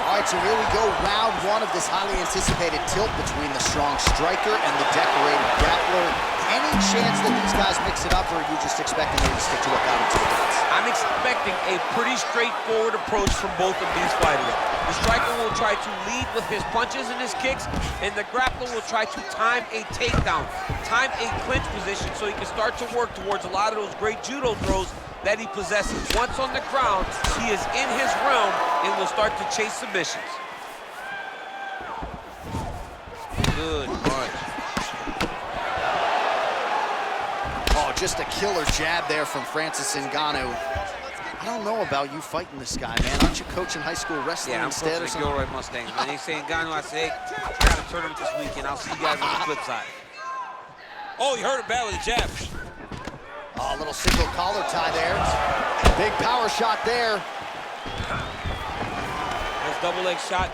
All right, so here we go, round one of this highly anticipated tilt between the strong striker and the decorated grappler. Any chance that these guys mix it up, or are you just expecting them to stick to what got them to the fence? I'm expecting a pretty straightforward approach from both of these fighters. The striker will try to lead with his punches and his kicks, and the grappler will try to time a takedown, time a clinch position so he can start to work towards a lot of those great judo throws that he possesses. Once on the ground, he is in his realm and will start to chase submissions. Good punch. Oh, just a killer jab there from Francis Ngannou. I don't know about you fighting this guy, man. Aren't you coaching high school wrestling instead or something? Yeah, I'm coaching the Gilroy Mustangs. When they say Ngannou, I say, hey, I got a tournament this weekend. I'll see you guys on the flip side. Oh, you heard him bad with the jab. Oh, a little single collar tie there. Big power shot there. Nice double leg shot.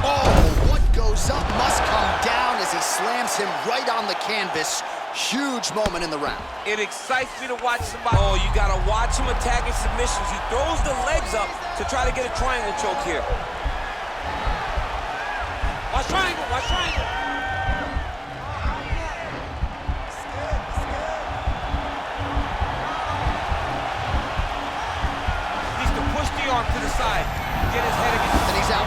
Oh, what goes up must come down as he slams him right on the canvas. Huge moment in the round. It excites me to watch somebody. Oh, you gotta watch him attacking submissions. He throws the legs up to try to get a triangle choke here. Watch triangle, watch triangle. Needs to push the arm to the side. Get his head against. And he's out.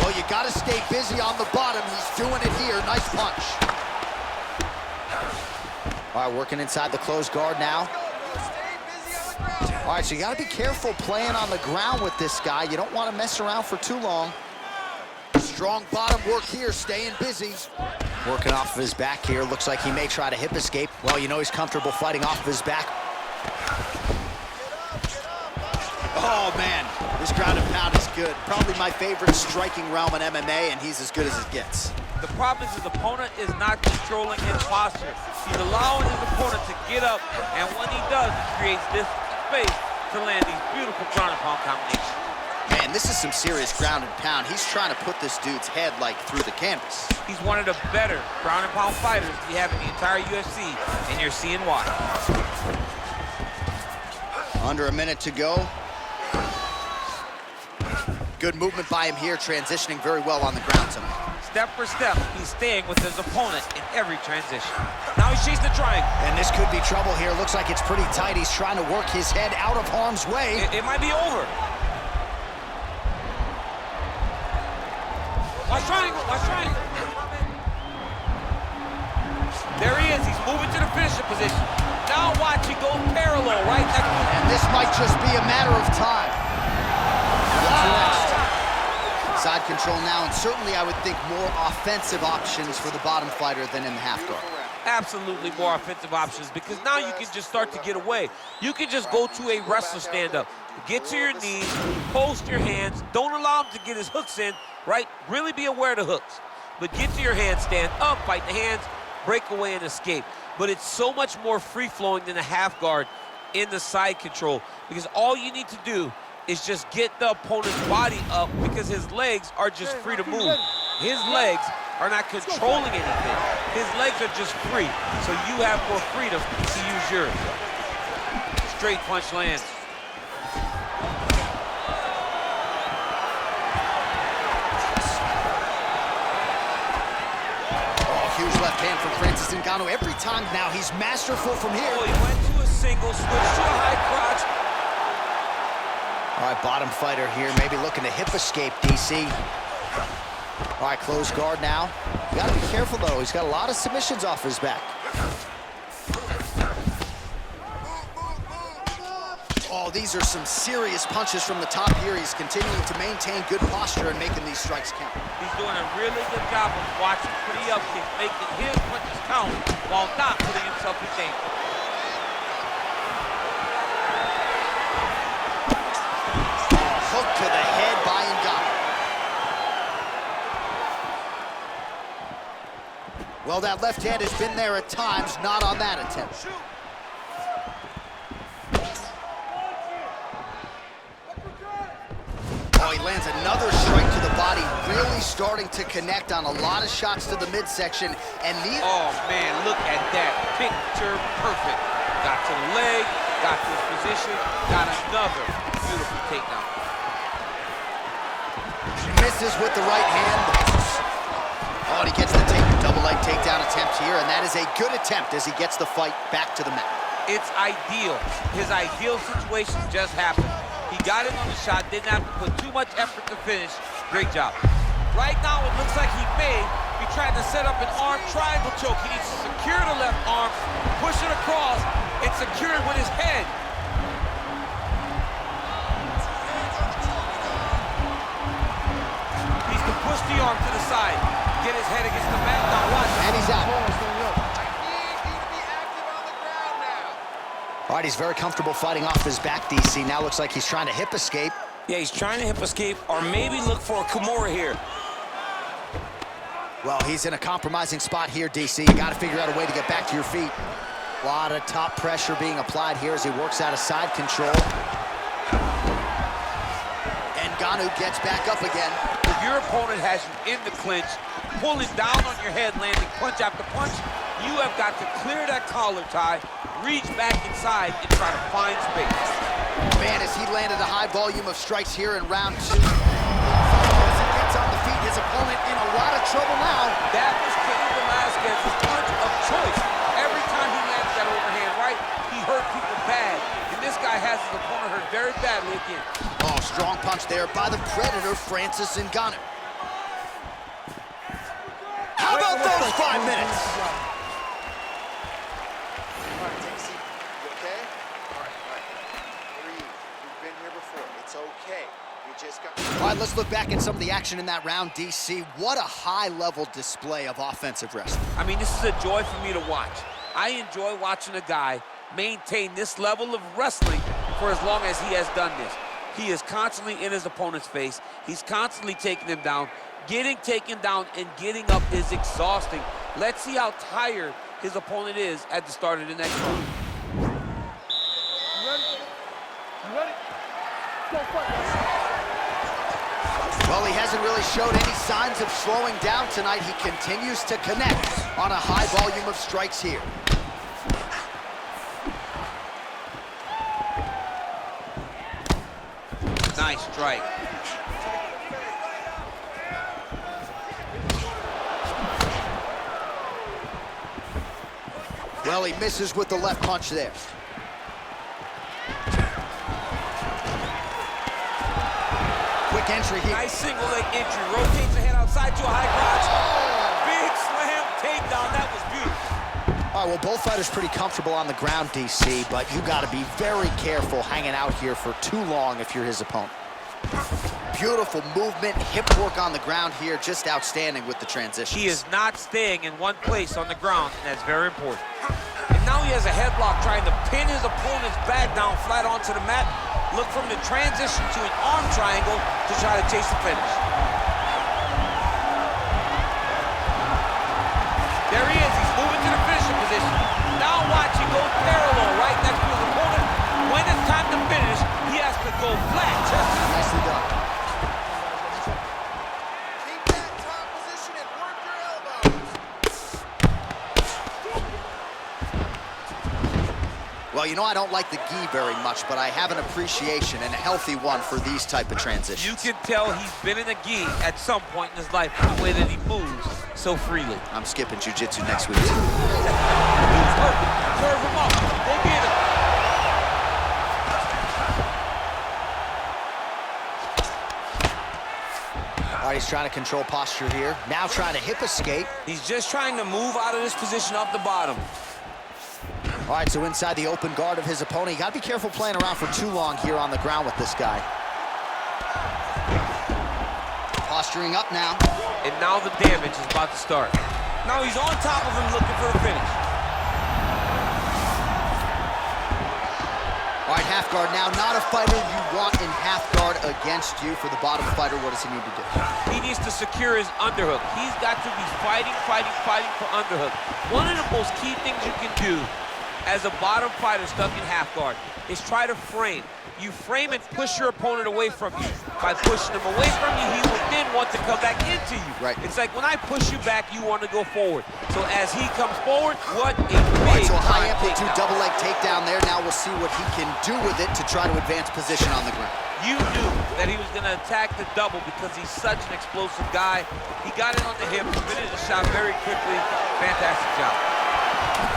Well, you gotta stay busy on the bottom. He's doing it here. Nice punch. All right, working inside the closed guard now. All right, so you gotta be careful playing on the ground with this guy. You don't want to mess around for too long. Strong bottom work here, staying busy. Working off of his back here. Looks like he may try to hip escape. Well, you know he's comfortable fighting off of his back. Oh, man, this ground and pound is good. Probably my favorite striking realm in MMA, and he's as good as it gets. The problem is his opponent is not controlling his posture. He's allowing his opponent to get up, and when he does, he creates this space to land these beautiful ground and pound combinations. Man, this is some serious ground and pound. He's trying to put this dude's head, like, through the canvas. He's one of the better ground and pound fighters we have in the entire UFC, and you're seeing why. Under a minute to go. Good movement by him here, transitioning very well on the ground tonight. Step for step, he's staying with his opponent in every transition. Now he's chasing the triangle. And this could be trouble here. Looks like it's pretty tight. He's trying to work his head out of harm's way. It might be over. Watch triangle, watch triangle. There he is, he's moving to the finishing position. Now watch, he goes parallel, right? And this might just be a matter of time. What's next? Side control now, and certainly I would think more offensive options for the bottom fighter than in the half guard. Absolutely more offensive options, because now you can just start to get away. You can just go to a wrestler stand-up. Get to your knees, post your hands, don't allow him to get his hooks in, right? Really be aware of the hooks. But get to your hands, stand up, fight the hands, break away and escape. But it's so much more free-flowing than a half guard in the side control, because all you need to do is just get the opponent's body up, because his legs are just free to move. His legs are not controlling anything. His legs are just free, so you have more freedom to use yours. Straight punch lands. Oh, huge left hand from Francis Ngannou. Every time now, he's masterful from here. Oh, he went to a single, switched to a high crotch. All right, bottom fighter here, maybe looking to hip escape, DC. All right, closed guard now. You gotta be careful, though. He's got a lot of submissions off his back. Oh, these are some serious punches from the top here. He's continuing to maintain good posture and making these strikes count. He's doing a really good job of watching for the upkick, making his punches count while not putting himself in danger. Hook to the head by Ngannou. Well, that left hand has been there at times, not on that attempt. Oh, he lands another strike to the body, really starting to connect on a lot of shots to the midsection. And these... Oh, man, look at that. Picture perfect. Got to the leg, got to his position, got another beautiful takedown. misses with the right hand. Oh, and he gets the double leg takedown attempt here, and that is a good attempt as he gets the fight back to the mat. It's ideal. His ideal situation just happened. He got in on the shot, didn't have to put too much effort to finish. Great job. Right now, it looks like he may be trying to set up an arm triangle choke. He needs to secure the left arm, push it across, and secure it with his head. He's to push the arm to the side, get his head against the mat. Now watch. And he's out. All right, he's very comfortable fighting off his back, DC. Now looks like he's trying to hip escape. Yeah, he's trying to hip escape or maybe look for a Kimura here. Well, he's in a compromising spot here, DC. You got to figure out a way to get back to your feet. A lot of top pressure being applied here as he works out of side control. And Ngannou gets back up again. If your opponent has you in the clinch, pulling down on your head, landing punch after punch, you have got to clear that collar tie, reach back inside, and try to find space. Man, as he landed a high volume of strikes here in round 2. As he gets on the feet, his opponent in a lot of trouble now. That was Cain Velasquez's punch of choice. Every time he landed that overhand right, he hurt people bad. And this guy has his opponent hurt very badly again. Oh, strong punch there by the Predator, Francis Ngannou. How about those 5 minutes? All right, let's look back at some of the action in that round, DC. What a high-level display of offensive wrestling. I mean, this is a joy for me to watch. I enjoy watching a guy maintain this level of wrestling for as long as he has done this. He is constantly in his opponent's face. He's constantly taking him down. Getting taken down and getting up is exhausting. Let's see how tired his opponent is at the start of the next round. You ready? Go fight. Well, he hasn't really showed any signs of slowing down tonight. He continues to connect on a high volume of strikes here. Nice strike. Well, he misses with the left punch there. Quick entry here. Nice single leg entry. Rotates the head outside to a high crotch. Big slam takedown. That was beautiful. All right, well, both fighters pretty comfortable on the ground, DC, but you got to be very careful hanging out here for too long if you're his opponent. Beautiful movement, hip work on the ground here, just outstanding with the transitions. He is not staying in one place on the ground, and that's very important. And now he has a headlock trying to pin his opponent's back down flat onto the mat. Look from the transition to an arm triangle to try to chase the finish. There he is, he's moving to the finishing position. Now watch, he goes parallel right next to his opponent. When it's time to finish, he has to go flat. Just nicely done. Keep that top position and work your elbows. Well, you know, I don't like the gi very much, but I have an appreciation and a healthy one for these type of transitions. You can tell he's been in a gi at some point in his life, the way that he moves so freely. I'm skipping jiu-jitsu next week, too. Curve him up. Go get him. All right, he's trying to control posture here. Now trying to hip escape. He's just trying to move out of this position off the bottom. All right, so inside the open guard of his opponent. You got to be careful playing around for too long here on the ground with this guy. Posturing up now. And now the damage is about to start. Now he's on top of him looking for the finish. All right, half guard now. Not a fighter you want in half guard against you. For the bottom fighter, what does he need to do? He needs to secure his underhook. He's got to be fighting for underhook. One of the most key things you can do as a bottom fighter stuck in half guard is try to frame. You frame and push your opponent away from you. By pushing him away from you, he will then want to come back into you. Right. It's like when I push you back, you want to go forward. So as he comes forward, what a big All right, so a high time amplitude takedown. double leg takedown there. Now we'll see what he can do with it to try to advance position on the ground. You knew that he was going to attack the double because he's such an explosive guy. He got it on the hip, finished the shot very quickly. Fantastic job.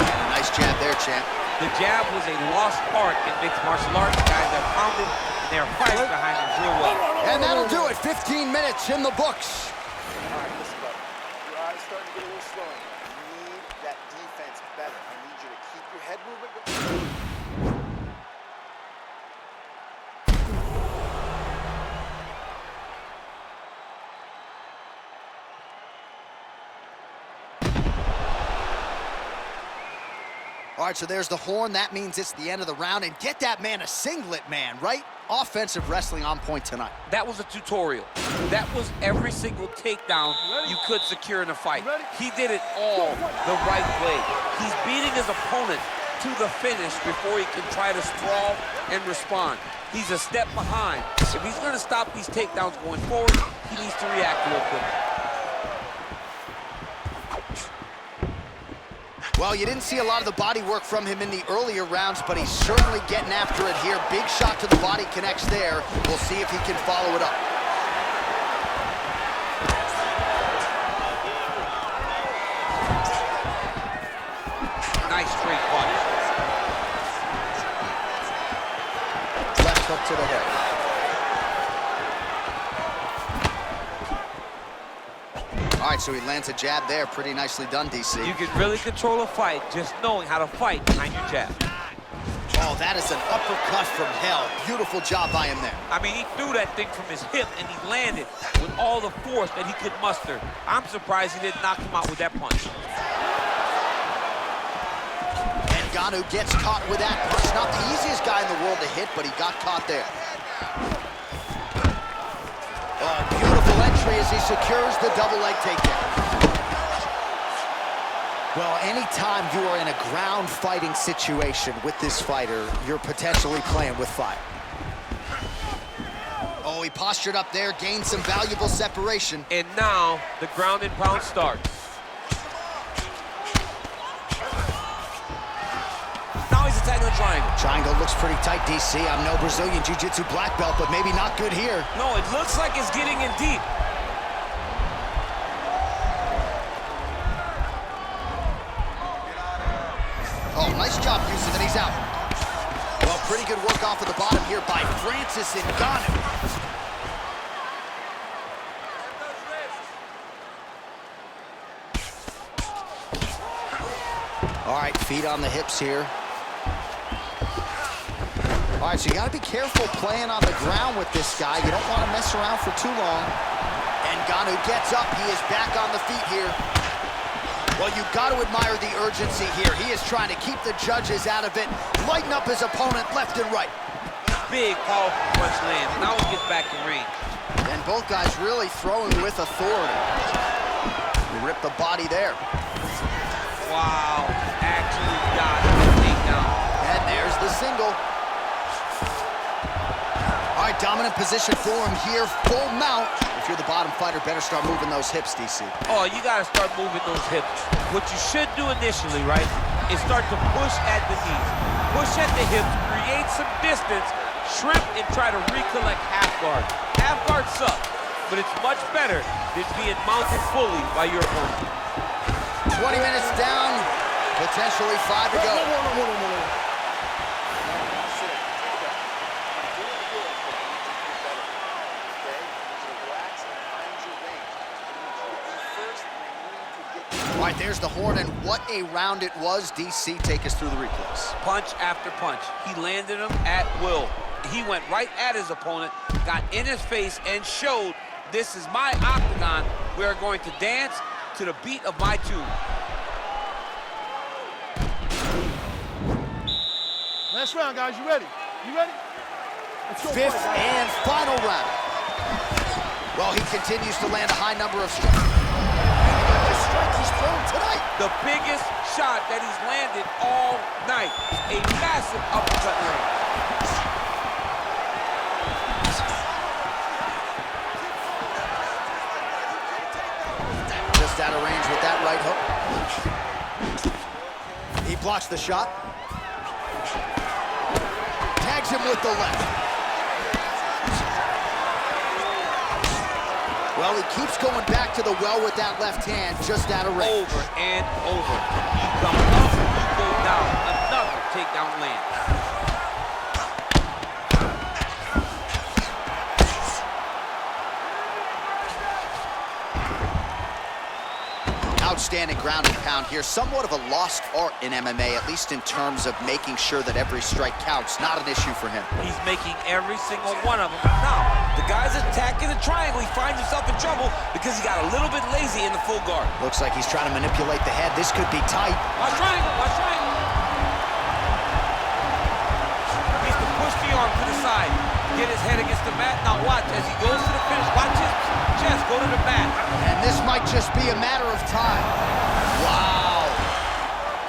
And a nice jab there, champ. The jab was a lost art in mixed martial arts. Guys have found it, and they're fighting behind it real well. And that'll do it. 15 minutes in the books. All right, listen, buddy. Your eyes starting to get a little slow. You need that defense better. I need you to keep your head movement going. All right, so there's the horn. That means it's the end of the round. And get that man a singlet, man, right? Offensive wrestling on point tonight. That was a tutorial. That was every single takedown you could secure in a fight. He did it all the right way. He's beating his opponent to the finish before he can try to sprawl and respond. He's a step behind. If he's going to stop these takedowns going forward, he needs to react real quick. Well, you didn't see a lot of the body work from him in the earlier rounds, but he's certainly getting after it here. Big shot to the body connects there. We'll see if he can follow it up. Nice straight punch. Left hook to the head. All right, so he lands a jab there. Pretty nicely done, DC. You can really control a fight just knowing how to fight behind your jab. Oh, that is an uppercut from hell. Beautiful job by him there. I mean, he threw that thing from his hip, and he landed with all the force that he could muster. I'm surprised he didn't knock him out with that punch. And Ngannou gets caught with that punch. Not the easiest guy in the world to hit, but he got caught there. Oh, beautiful entry as he secures the double leg takedown. Well, anytime you are in a ground fighting situation with this fighter, you're potentially playing with fire. Oh, he postured up there, gained some valuable separation. And now the ground and pound starts. Now he's attacking the triangle. Triangle looks pretty tight, DC. I'm no Brazilian Jiu-Jitsu black belt, but maybe not good here. No, it looks like it's getting in deep. Oh, nice job, Houston, and he's out. Well, pretty good work off of the bottom here by Francis Ngannou. All right, feet on the hips here. All right, so you got to be careful playing on the ground with this guy. You don't want to mess around for too long. Ngannou gets up. He is back on the feet here. Well, you've got to admire the urgency here. He is trying to keep the judges out of it, lighten up his opponent left and right. Big, powerful punch lands. Now he gets back in range. And both guys really throwing with authority. You rip the body there. Wow, actually got the takedown. And there's the single. All right, dominant position for him here, full mount. If you're the bottom fighter, better start moving those hips, DC. Oh, you gotta start moving those hips. What you should do initially, right, is start to push at the knees. Push at the hips, create some distance, shrimp, and try to recollect half guard. Half guard sucks, but it's much better than being mounted fully by your opponent. 20 minutes down, potentially 5 to go. All right, there's the horn, and what a round it was. DC, take us through the replays. Punch after punch. He landed him at will. He went right at his opponent, got in his face, and showed this is my octagon. We are going to dance to the beat of my tune. Last round, guys. You ready? You ready? Let's go. Fifth and final round. Well, he continues to land a high number of strikes. The strike he's thrown tonight. The biggest shot that he's landed all night. A massive uppercut land. Just out of range with that right hook. He blocks the shot. Tags him with the left. Well, he keeps going back to the well with that left hand, just out of range. Over and over. You come up, you go down. Another takedown land. Outstanding ground and pound here. Somewhat of a lost art in MMA, at least in terms of making sure that every strike counts. Not an issue for him. He's making every single one of them count. The guy's attacking the triangle. He finds himself in trouble because he got a little bit lazy in the full guard. Looks like he's trying to manipulate the head. This could be tight. Watch triangle, watch triangle. He needs to push the arm to the side. Get his head against the mat. Now watch as he goes to the finish. Watch his chest go to the mat. And this might just be a matter of time. Wow.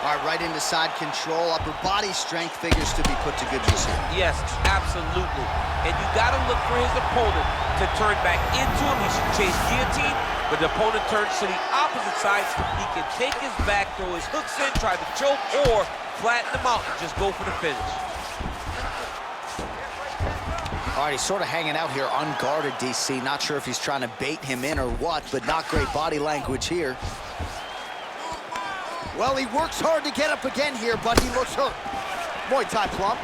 All right, right into side control. Upper body strength figures to be put to good use here. Yes, absolutely. And you got to look for his opponent to turn back into him. He should chase guillotine, but the opponent turns to the opposite side. He can take his back, throw his hooks in, try to choke, or flatten him out and just go for the finish. All right, he's sort of hanging out here unguarded, DC. Not sure if he's trying to bait him in or what, but not great body language here. Well, he works hard to get up again here, but he looks hurt. Muay Thai plump.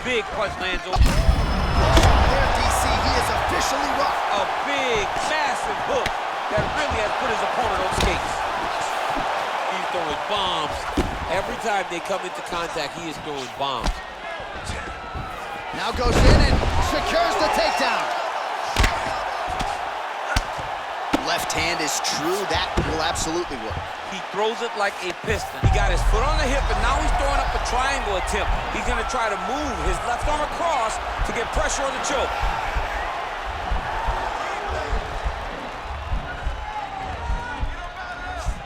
Big punch lands over. There, DC, he is officially rocked. A big, massive hook that really has put his opponent on skates. He's throwing bombs. Every time they come into contact, he is throwing bombs. Now goes in and secures the takedown. Left hand is true. That will absolutely work. He throws it like a piston. He got his foot on the hip, and now he's throwing up a triangle attempt. He's going to try to move his left arm across to get pressure on the choke.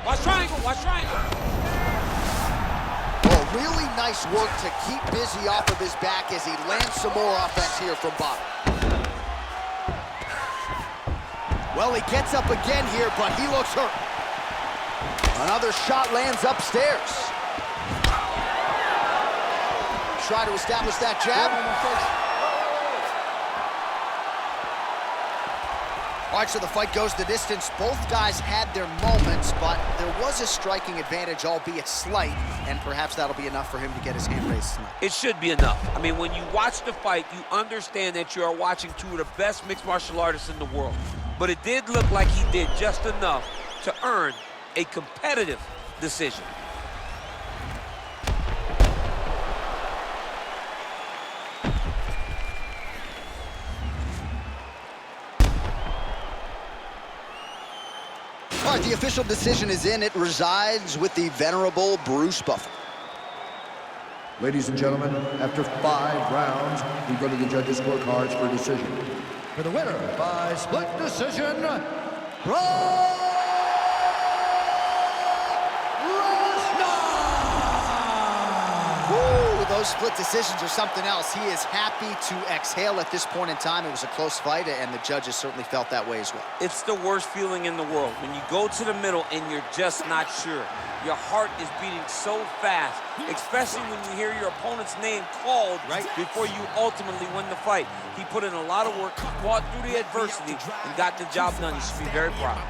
Watch triangle, watch triangle. Oh, really nice work to keep Busy off of his back as he lands some more offense here from bottom. Well, he gets up again here, but he looks hurt. Another shot lands upstairs. Try to establish that jab. All right, so the fight goes the distance. Both guys had their moments, but there was a striking advantage, albeit slight, and perhaps that'll be enough for him to get his hand raised tonight. It should be enough. I mean, when you watch the fight, you understand that you are watching two of the best mixed martial artists in the world. But it did look like he did just enough to earn a competitive decision. All right, the official decision is in. It resides with the venerable Bruce Buffer. Ladies and gentlemen, after 5 rounds, we go to the judges' scorecards for a decision. For the winner by split decision, Lesnar! Woo, those split decisions are something else. He is happy to exhale at this point in time. It was a close fight, and the judges certainly felt that way as well. It's the worst feeling in the world when you go to the middle and you're just not sure. Your heart is beating so fast, especially when you hear your opponent's name called right before you ultimately win the fight. He put in a lot of work, fought through the adversity, and got the job done. You should be very proud.